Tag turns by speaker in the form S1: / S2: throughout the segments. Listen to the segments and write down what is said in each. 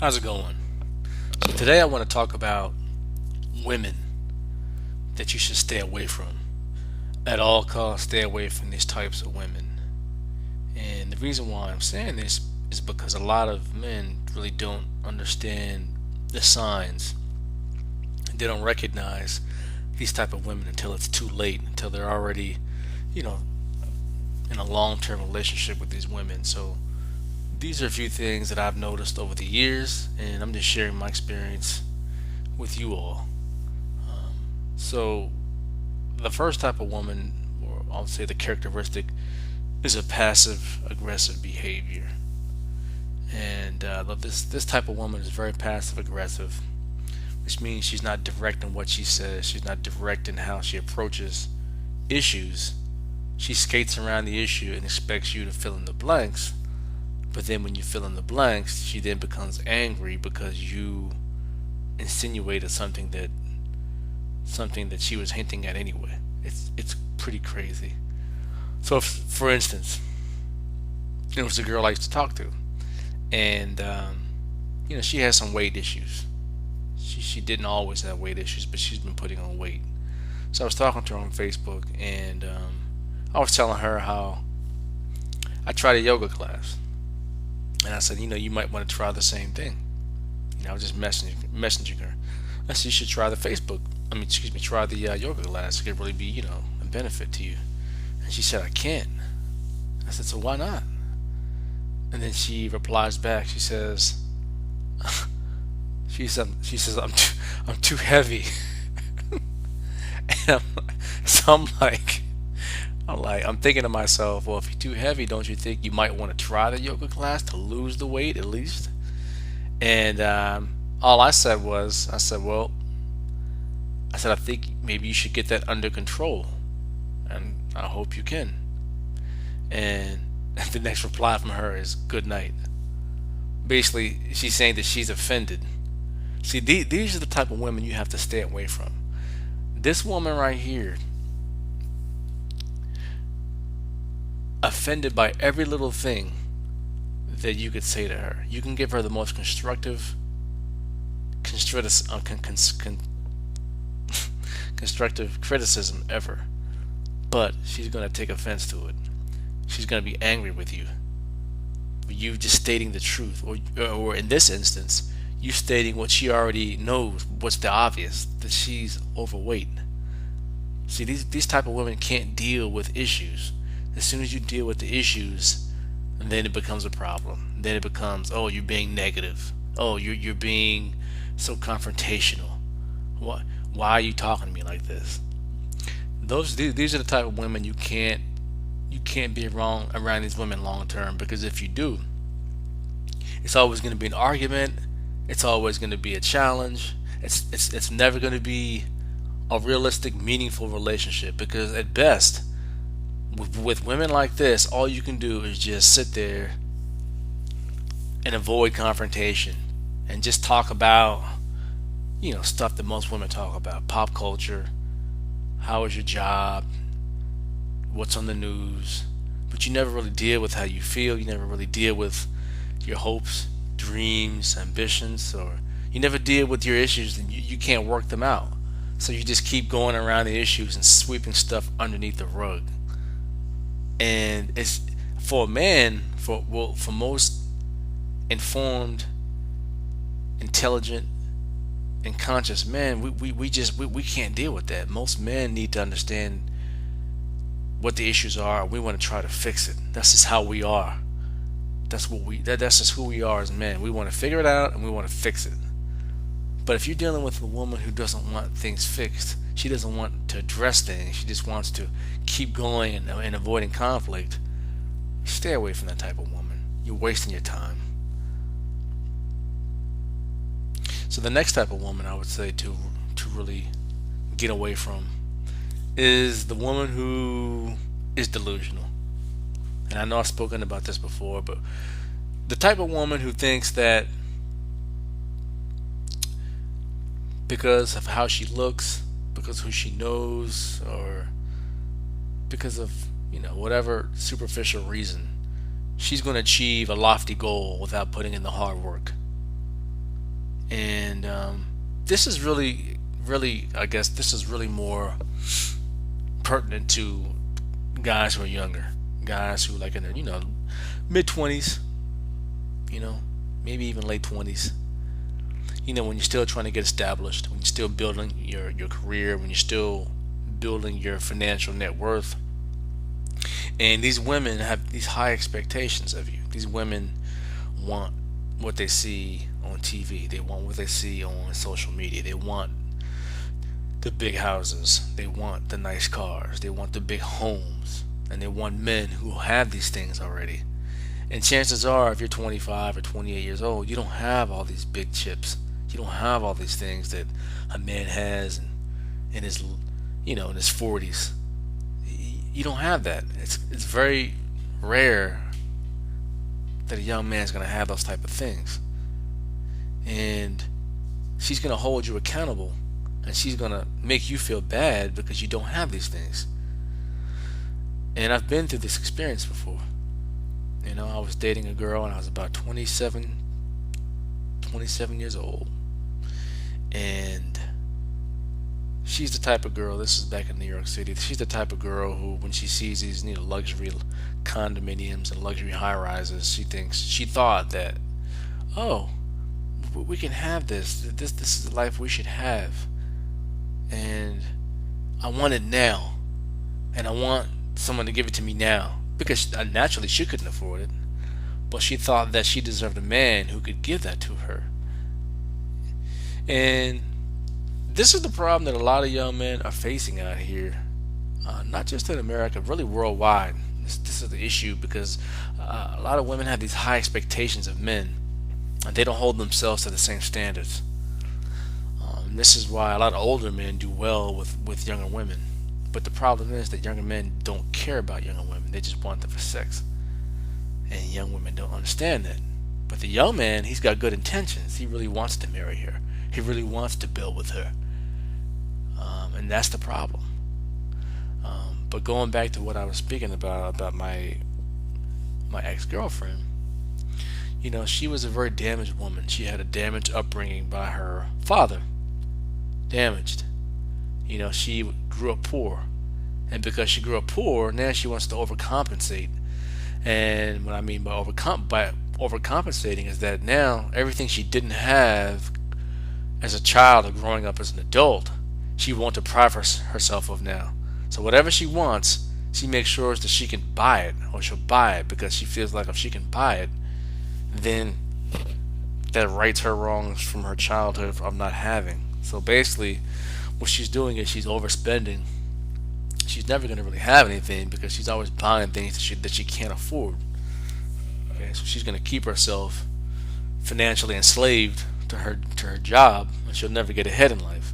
S1: How's it going? So today I want to talk about women that you should stay away from. At all costs, stay away from these types of women. And the reason why I'm saying this is because a lot of men really don't understand the signs. They don't recognize these type of women until it's too late, until they're already, you know, in a long-term relationship with these women. So these are a few things that I've noticed over the years, and I'm just sharing my experience with you all. So, the first type of woman, or I'll say the characteristic, is a passive aggressive behavior. And this type of woman is very passive aggressive, which means she's not direct in what she says, she's not direct in how she approaches issues. She skates around the issue and expects you to fill in the blanks. But then when you fill in the blanks, she then becomes angry because you insinuated something that she was hinting at anyway. It's pretty crazy. So, if, for instance, it was a girl I used to talk to, and she has some weight issues. She didn't always have weight issues, but she's been putting on weight. So I was talking to her on Facebook, and I was telling her how I tried a yoga class, and I said, you might want to try the same thing. I was just messaging her. I said, you should try the Facebook. Excuse me, try the yoga class. It could really be, a benefit to you. And she said, I can't. I said, so why not? And then she replies back. She says, I'm too heavy. And I'm thinking to myself, well, if you're too heavy, don't you think you might want to try the yoga class to lose the weight at least? And all I said was, I think maybe you should get that under control, and I hope you can. And the next reply from her is, good night. Basically, she's saying that she's offended. See, these are the type of women you have to stay away from. This woman right here, offended by every little thing that you could say to her. You can give her the most constructive criticism ever, but she's going to take offense to it. She's going to be angry with you for you just stating the truth, or in this instance, you stating what she already knows, what's the obvious, that she's overweight. See, these type of women can't deal with issues. As soon as you deal with the issues, then it becomes a problem. Then it becomes, oh, you're being negative. Oh, you're being so confrontational. Why are you talking to me like this? These are the type of women you can't be around these women long term, because if you do, it's always going to be an argument. It's always going to be a challenge. It's never going to be a realistic, meaningful relationship, because at best, with women like this, all you can do is just sit there and avoid confrontation and just talk about, stuff that most women talk about: pop culture, how is your job, what's on the news. But you never really deal with how you feel. You never really deal with your hopes, dreams, ambitions, or you never deal with your issues, and you can't work them out. So you just keep going around the issues and sweeping stuff underneath the rug. And it's for a man, for most informed, intelligent, and conscious men, we can't deal with that. Most men need to understand what the issues are. We want to try to fix it. That's just how we are. That's just who we are as men. We want to figure it out and we want to fix it. But if you're dealing with a woman who doesn't want things fixed, she doesn't want to address things, she just wants to keep going and avoiding conflict, stay away from that type of woman. You're wasting your time. So the next type of woman I would say to really get away from is the woman who is delusional. And I know I've spoken about this before, but the type of woman who thinks that because of how she looks, because of who she knows, or because of whatever superficial reason, she's going to achieve a lofty goal without putting in the hard work. And this is really, I guess this is really more pertinent to guys who are younger, guys who like in their mid 20s, you know, maybe even late 20s. When you're still trying to get established, when you're still building your career, when you're still building your financial net worth. And these women have these high expectations of you. These women want what they see on TV. They want what they see on social media. They want the big houses. They want the nice cars. They want the big homes. And they want men who have these things already. And chances are, if you're 25 or 28 years old, you don't have all these big chips. You don't have all these things that a man has in his, in his 40s. You don't have that. It's very rare that a young man's going to have those type of things. And she's going to hold you accountable, and she's going to make you feel bad because you don't have these things. And I've been through this experience before. I was dating a girl and I was about 27 years old. And she's the type of girl, this is back in New York City, she's the type of girl who, when she sees these luxury condominiums and luxury high-rises, she thought that, oh, we can have this is the life we should have, and I want it now, and I want someone to give it to me now, because naturally she couldn't afford it, but she thought that she deserved a man who could give that to her. And this is the problem that a lot of young men are facing out here, not just in America, really worldwide. This is the issue, because a lot of women have these high expectations of men, and they don't hold themselves to the same standards. This is why a lot of older men do well with younger women. But the problem is that younger men don't care about younger women. They just want them for sex. And young women don't understand that. But the young man, he's got good intentions. He really wants to marry her. He really wants to build with her. And that's the problem. But going back to what I was speaking about my ex-girlfriend, she was a very damaged woman. She had a damaged upbringing by her father. Damaged. She grew up poor. And because she grew up poor, now she wants to overcompensate. And what I mean by overcompensating is that now everything she didn't have as a child or growing up as an adult, she wants to deprive herself of now. So whatever she wants, she makes sure that she can buy it, or she'll buy it because she feels like if she can buy it, then that rights her wrongs from her childhood of not having. So basically, what she's doing is she's overspending. She's never going to really have anything because she's always buying things that she can't afford. Okay, so she's going to keep herself financially enslaved to her job, and she'll never get ahead in life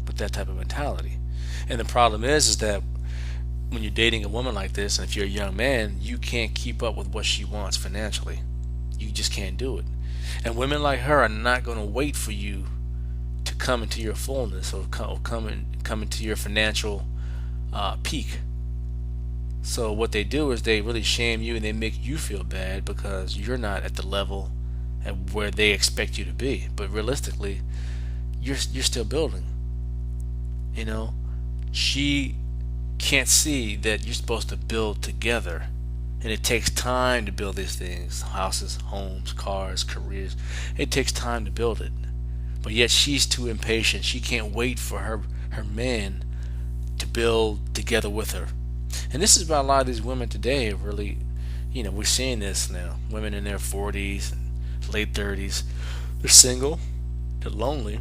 S1: with that type of mentality. And the problem is that when you're dating a woman like this, and if you're a young man, you can't keep up with what she wants financially. You just can't do it. And women like her are not going to wait for you to come into your fullness or come into your financial peak. So what they do is they really shame you and they make you feel bad because you're not at the level at where they expect you to be. But realistically, you're still building. She can't see that you're supposed to build together, and it takes time to build these things: houses, homes, cars, careers. It takes time to build it. But yet she's too impatient. She can't wait for her man to build together with her. And this is about a lot of these women today. Really, we're seeing this now. Women in their 40s and late 30s, they're single, they're lonely,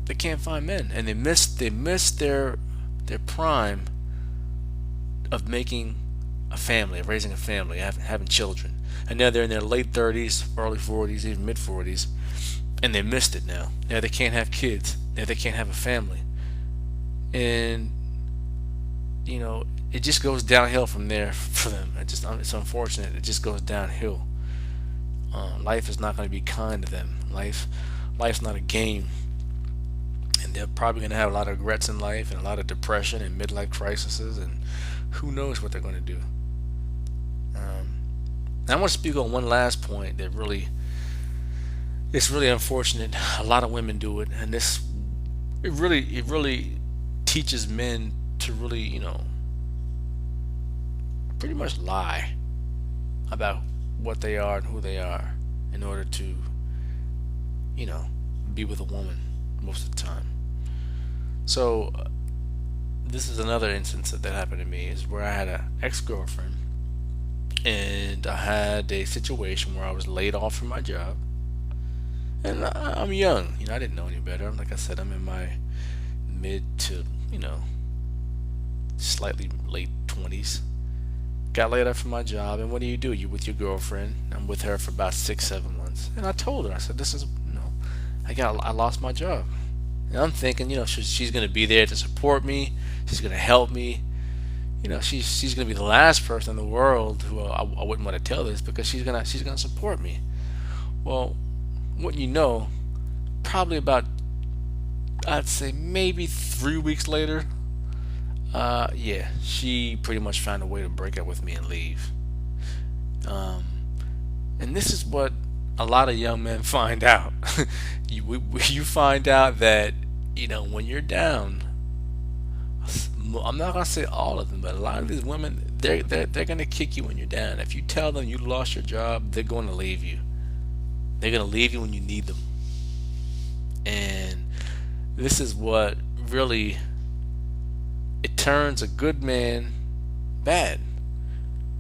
S1: they can't find men, and they miss their prime of making a family, of raising a family, having children. And now they're in their late 30s, early 40s, even mid 40s, and they missed it now. Now they can't have kids. Now they can't have a family. And it just goes downhill from there for them. It's unfortunate. It just goes downhill. Life is not going to be kind to them. Life's not a game, and they're probably going to have a lot of regrets in life and a lot of depression and midlife crises, and who knows what they're going to do. I want to speak on one last point that really, It's really unfortunate. A lot of women do it, and it really teaches men to really, pretty much lie about what they are and who they are in order to, you know, be with a woman most of the time. So this is another instance that happened to me is where I had an ex-girlfriend and I had a situation where I was laid off from my job. And I'm young, I didn't know any better. Like I said, I'm in my mid to, slightly late 20s. Got laid off from my job, and what do? You with your girlfriend. I'm with her for about 6, 7 months, and I told her, I said, "This is, I lost my job." And I'm thinking, she's gonna be there to support me. She's gonna help me. She's gonna be the last person in the world who I wouldn't want to tell this because she's gonna support me. Well, what probably about, I'd say maybe 3 weeks later, yeah, she pretty much found a way to break up with me and leave. Um, and this is what a lot of young men find out. You find out that when you're down. I'm not gonna say all of them, but a lot of these women, they're gonna kick you when you're down. If you tell them you lost your job, they're going to leave you. They're gonna leave you when you need them. And this is what really, it turns a good man bad,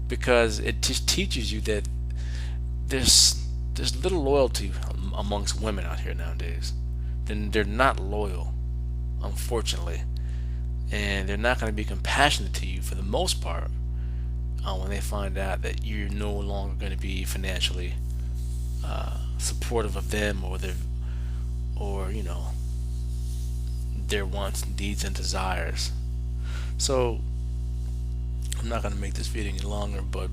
S1: because it just teaches you that there's little loyalty amongst women out here nowadays. Then they're not loyal, unfortunately, and they're not going to be compassionate to you for the most part when they find out that you're no longer going to be financially supportive of them or their wants, needs, and desires. So I'm not going to make this video any longer, but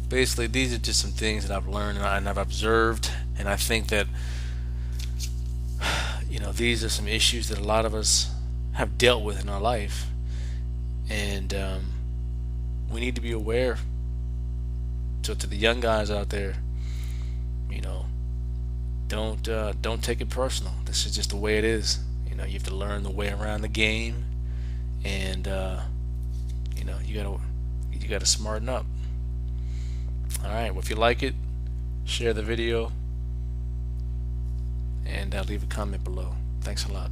S1: basically these are just some things that I've learned and I've observed, and I think that these are some issues that a lot of us have dealt with in our life, and we need to be aware. So to the young guys out there, don't take it personal. This is just the way it is. You have to learn the way around the game, and you gotta smarten up. All right. Well, if you like it, share the video and leave a comment below. Thanks a lot.